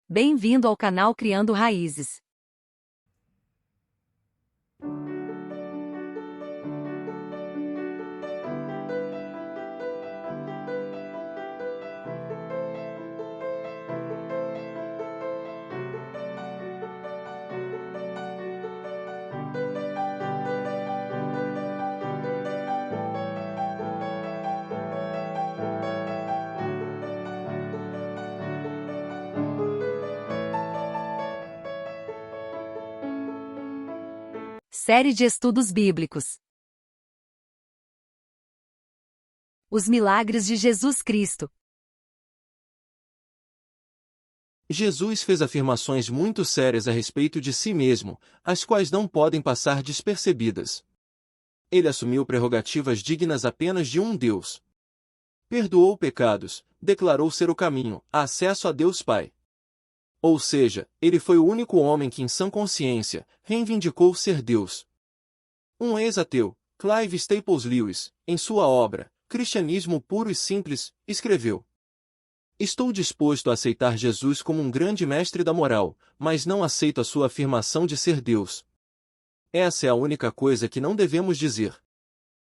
Bem-vindo ao canal Criando Raízes. Série de estudos bíblicos. Os milagres de Jesus Cristo. Jesus fez afirmações muito sérias a respeito de si mesmo, as quais não podem passar despercebidas. Ele assumiu prerrogativas dignas apenas de um Deus. Perdoou pecados, declarou ser o caminho, acesso a Deus Pai. Ou seja, ele foi o único homem que em sã consciência, reivindicou ser Deus. Um ex-ateu, Clive Staples Lewis, em sua obra, Cristianismo Puro e Simples, escreveu: "Estou disposto a aceitar Jesus como um grande mestre da moral, mas não aceito a sua afirmação de ser Deus. Essa é a única coisa que não devemos dizer.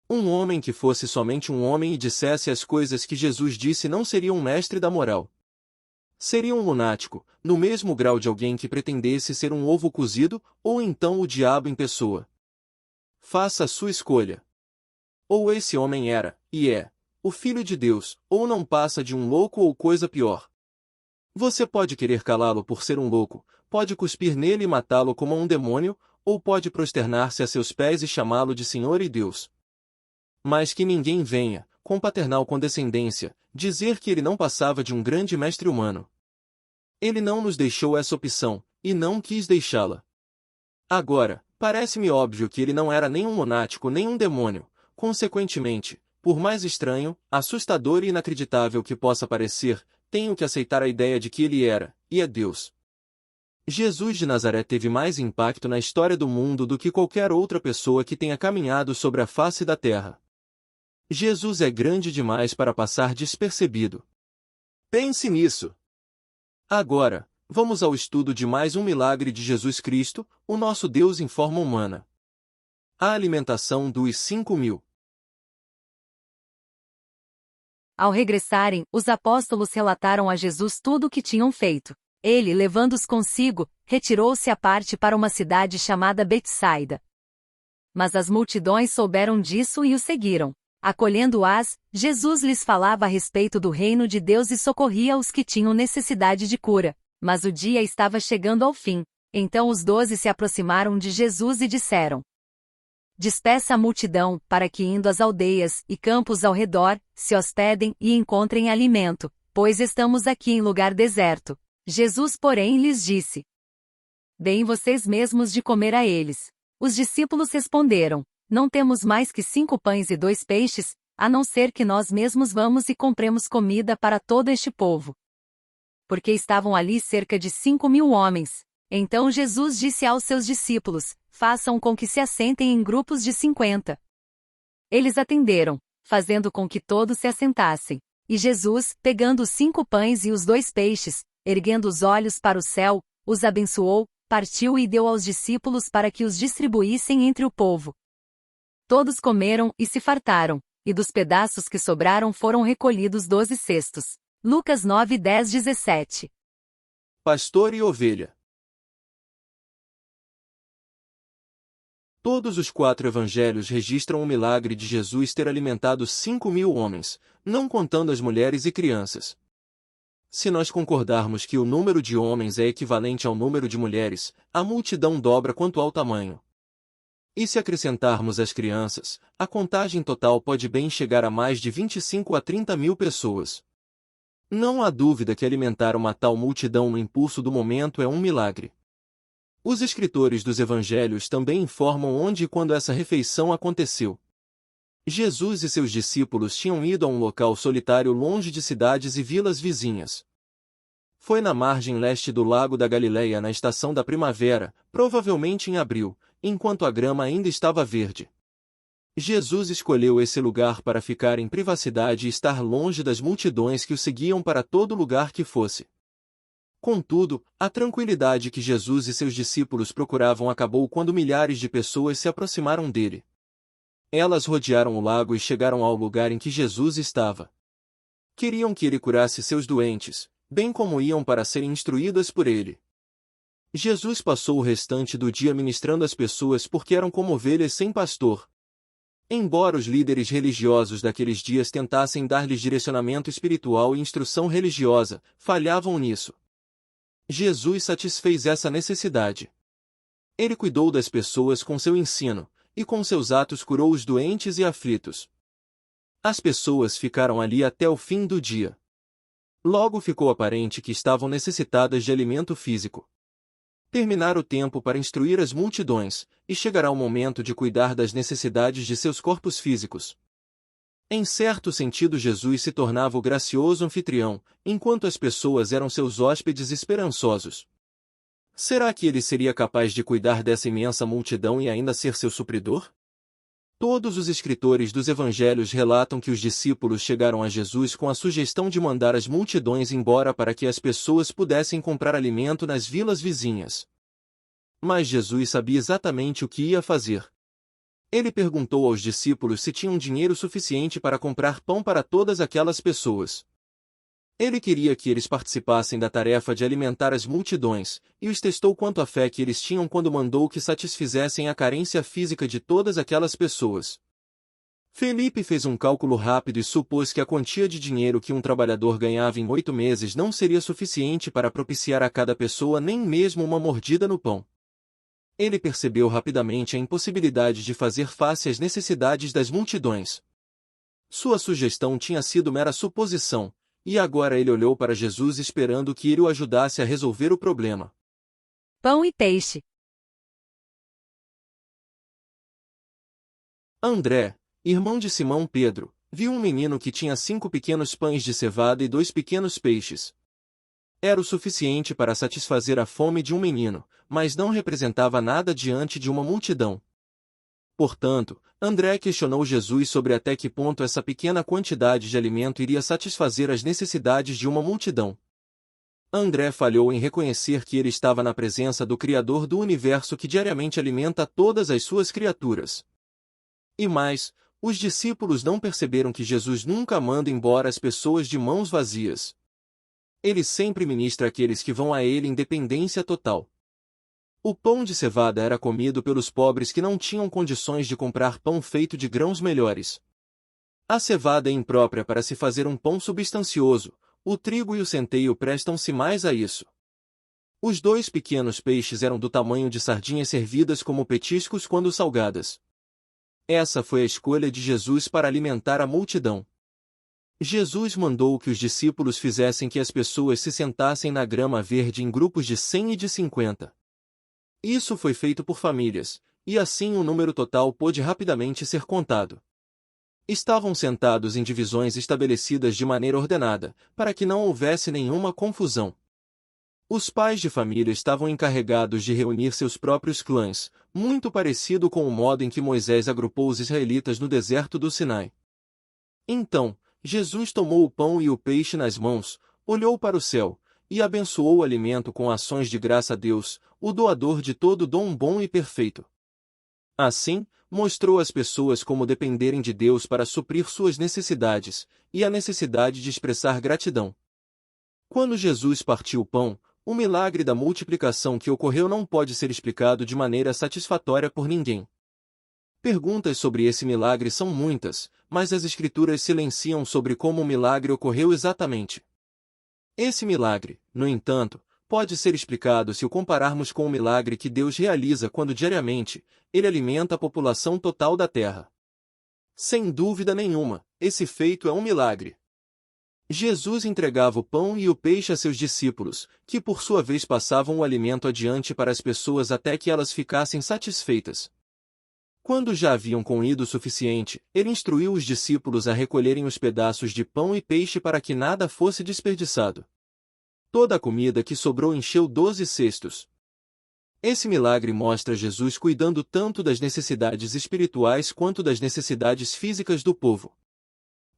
Um homem que fosse somente um homem e dissesse as coisas que Jesus disse não seria um mestre da moral. Seria um lunático, no mesmo grau de alguém que pretendesse ser um ovo cozido, ou então o diabo em pessoa. Faça a sua escolha. Ou esse homem era, e é, o Filho de Deus, ou não passa de um louco ou coisa pior. Você pode querer calá-lo por ser um louco, pode cuspir nele e matá-lo como um demônio, ou pode prosternar-se a seus pés e chamá-lo de Senhor e Deus. Mas que ninguém venha, com paternal condescendência, dizer que ele não passava de um grande mestre humano. Ele não nos deixou essa opção, e não quis deixá-la. Agora, parece-me óbvio que ele não era nem um lunático nem um demônio, consequentemente, por mais estranho, assustador e inacreditável que possa parecer, tenho que aceitar a ideia de que ele era, e é Deus. Jesus de Nazaré teve mais impacto na história do mundo do que qualquer outra pessoa que tenha caminhado sobre a face da terra. Jesus é grande demais para passar despercebido. Pense nisso. Agora, vamos ao estudo de mais um milagre de Jesus Cristo, o nosso Deus em forma humana. A alimentação dos 5.000. Ao regressarem, os apóstolos relataram a Jesus tudo o que tinham feito. Ele, levando-os consigo, retirou-se à parte para uma cidade chamada Betsaida. Mas as multidões souberam disso e o seguiram. Acolhendo-as, Jesus lhes falava a respeito do reino de Deus e socorria os que tinham necessidade de cura. Mas o dia estava chegando ao fim. Então os 12 se aproximaram de Jesus e disseram: "Despeça a multidão, para que indo às aldeias e campos ao redor, se hospedem e encontrem alimento, pois estamos aqui em lugar deserto." Jesus, porém, lhes disse: "Deem vocês mesmos de comer a eles." Os discípulos responderam: "Não temos mais que 5 pães e 2 peixes, a não ser que nós mesmos vamos e compremos comida para todo este povo." Porque estavam ali cerca de 5.000 homens. Então Jesus disse aos seus discípulos: "Façam com que se assentem em grupos de 50. Eles atenderam, fazendo com que todos se assentassem. E Jesus, pegando os 5 pães e os 2 peixes, erguendo os olhos para o céu, os abençoou, partiu e deu aos discípulos para que os distribuíssem entre o povo. Todos comeram e se fartaram, e dos pedaços que sobraram foram recolhidos 12 cestos. Lucas 9, 10, 17. Pastor e ovelha. Todos os 4 evangelhos registram o milagre de Jesus ter alimentado 5.000 homens, não contando as mulheres e crianças. Se nós concordarmos que o número de homens é equivalente ao número de mulheres, a multidão dobra quanto ao tamanho. E se acrescentarmos as crianças, a contagem total pode bem chegar a mais de 25 a 30.000 pessoas. Não há dúvida que alimentar uma tal multidão no impulso do momento é um milagre. Os escritores dos evangelhos também informam onde e quando essa refeição aconteceu. Jesus e seus discípulos tinham ido a um local solitário longe de cidades e vilas vizinhas. Foi na margem leste do lago da Galileia na estação da primavera, provavelmente em abril, enquanto a grama ainda estava verde. Jesus escolheu esse lugar para ficar em privacidade e estar longe das multidões que o seguiam para todo lugar que fosse. Contudo, a tranquilidade que Jesus e seus discípulos procuravam acabou quando milhares de pessoas se aproximaram dele. Elas rodearam o lago e chegaram ao lugar em que Jesus estava. Queriam que ele curasse seus doentes, bem como iam para serem instruídas por ele. Jesus passou o restante do dia ministrando às pessoas porque eram como ovelhas sem pastor. Embora os líderes religiosos daqueles dias tentassem dar-lhes direcionamento espiritual e instrução religiosa, falhavam nisso. Jesus satisfez essa necessidade. Ele cuidou das pessoas com seu ensino, e com seus atos curou os doentes e aflitos. As pessoas ficaram ali até o fim do dia. Logo ficou aparente que estavam necessitadas de alimento físico. Terminara o tempo para instruir as multidões, e chegará o momento de cuidar das necessidades de seus corpos físicos. Em certo sentido, Jesus se tornava o gracioso anfitrião, enquanto as pessoas eram seus hóspedes esperançosos. Será que ele seria capaz de cuidar dessa imensa multidão e ainda ser seu supridor? Todos os escritores dos evangelhos relatam que os discípulos chegaram a Jesus com a sugestão de mandar as multidões embora para que as pessoas pudessem comprar alimento nas vilas vizinhas. Mas Jesus sabia exatamente o que ia fazer. Ele perguntou aos discípulos se tinham dinheiro suficiente para comprar pão para todas aquelas pessoas. Ele queria que eles participassem da tarefa de alimentar as multidões, e os testou quanto à fé que eles tinham quando mandou que satisfizessem a carência física de todas aquelas pessoas. Felipe fez um cálculo rápido e supôs que a quantia de dinheiro que um trabalhador ganhava em 8 meses não seria suficiente para propiciar a cada pessoa nem mesmo uma mordida no pão. Ele percebeu rapidamente a impossibilidade de fazer face às necessidades das multidões. Sua sugestão tinha sido mera suposição, e agora ele olhou para Jesus esperando que ele o ajudasse a resolver o problema. Pão e peixe. André, irmão de Simão Pedro, viu um menino que tinha 5 pequenos pães de cevada e 2 pequenos peixes. Era o suficiente para satisfazer a fome de um menino, mas não representava nada diante de uma multidão. Portanto, André questionou Jesus sobre até que ponto essa pequena quantidade de alimento iria satisfazer as necessidades de uma multidão. André falhou em reconhecer que ele estava na presença do Criador do universo que diariamente alimenta todas as suas criaturas. E mais, os discípulos não perceberam que Jesus nunca manda embora as pessoas de mãos vazias. Ele sempre ministra àqueles que vão a ele em dependência total. O pão de cevada era comido pelos pobres que não tinham condições de comprar pão feito de grãos melhores. A cevada é imprópria para se fazer um pão substancioso, o trigo e o centeio prestam-se mais a isso. Os 2 pequenos peixes eram do tamanho de sardinhas servidas como petiscos quando salgadas. Essa foi a escolha de Jesus para alimentar a multidão. Jesus mandou que os discípulos fizessem que as pessoas se sentassem na grama verde em grupos de 100 e de 50. Isso foi feito por famílias, e assim o número total pôde rapidamente ser contado. Estavam sentados em divisões estabelecidas de maneira ordenada, para que não houvesse nenhuma confusão. Os pais de família estavam encarregados de reunir seus próprios clãs, muito parecido com o modo em que Moisés agrupou os israelitas no deserto do Sinai. Então, Jesus tomou o pão e o peixe nas mãos, olhou para o céu, e abençoou o alimento com ações de graça a Deus, o doador de todo dom bom e perfeito. Assim, mostrou às pessoas como dependerem de Deus para suprir suas necessidades, e a necessidade de expressar gratidão. Quando Jesus partiu o pão, o milagre da multiplicação que ocorreu não pode ser explicado de maneira satisfatória por ninguém. Perguntas sobre esse milagre são muitas, mas as Escrituras silenciam sobre como o milagre ocorreu exatamente. Esse milagre, no entanto, pode ser explicado se o compararmos com o milagre que Deus realiza quando diariamente, Ele alimenta a população total da terra. Sem dúvida nenhuma, esse feito é um milagre. Jesus entregava o pão e o peixe a seus discípulos, que por sua vez passavam o alimento adiante para as pessoas até que elas ficassem satisfeitas. Quando já haviam comido o suficiente, ele instruiu os discípulos a recolherem os pedaços de pão e peixe para que nada fosse desperdiçado. Toda a comida que sobrou encheu 12 cestos. Esse milagre mostra Jesus cuidando tanto das necessidades espirituais quanto das necessidades físicas do povo.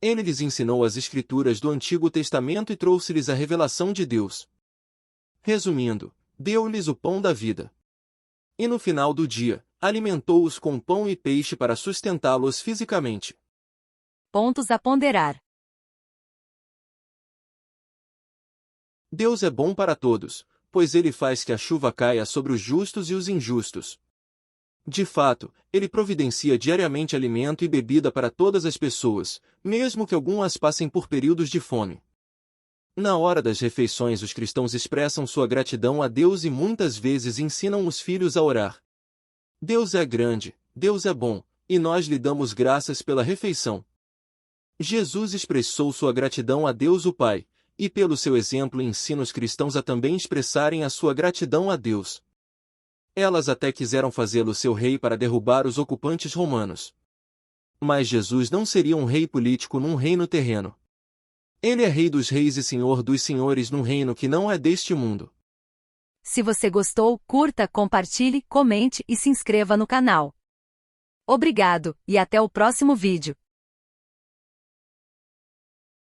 Ele lhes ensinou as Escrituras do Antigo Testamento e trouxe-lhes a revelação de Deus. Resumindo, deu-lhes o pão da vida. E no final do dia, alimentou-os com pão e peixe para sustentá-los fisicamente. Pontos a ponderar. Deus é bom para todos, pois ele faz que a chuva caia sobre os justos e os injustos. De fato, ele providencia diariamente alimento e bebida para todas as pessoas, mesmo que algumas passem por períodos de fome. Na hora das refeições, os cristãos expressam sua gratidão a Deus e muitas vezes ensinam os filhos a orar. Deus é grande, Deus é bom, e nós lhe damos graças pela refeição. Jesus expressou sua gratidão a Deus o Pai, e pelo seu exemplo ensina os cristãos a também expressarem a sua gratidão a Deus. Elas até quiseram fazê-lo seu rei para derrubar os ocupantes romanos. Mas Jesus não seria um rei político num reino terreno. Ele é Rei dos Reis e Senhor dos Senhores num reino que não é deste mundo. Se você gostou, curta, compartilhe, comente e se inscreva no canal. Obrigado, e até o próximo vídeo.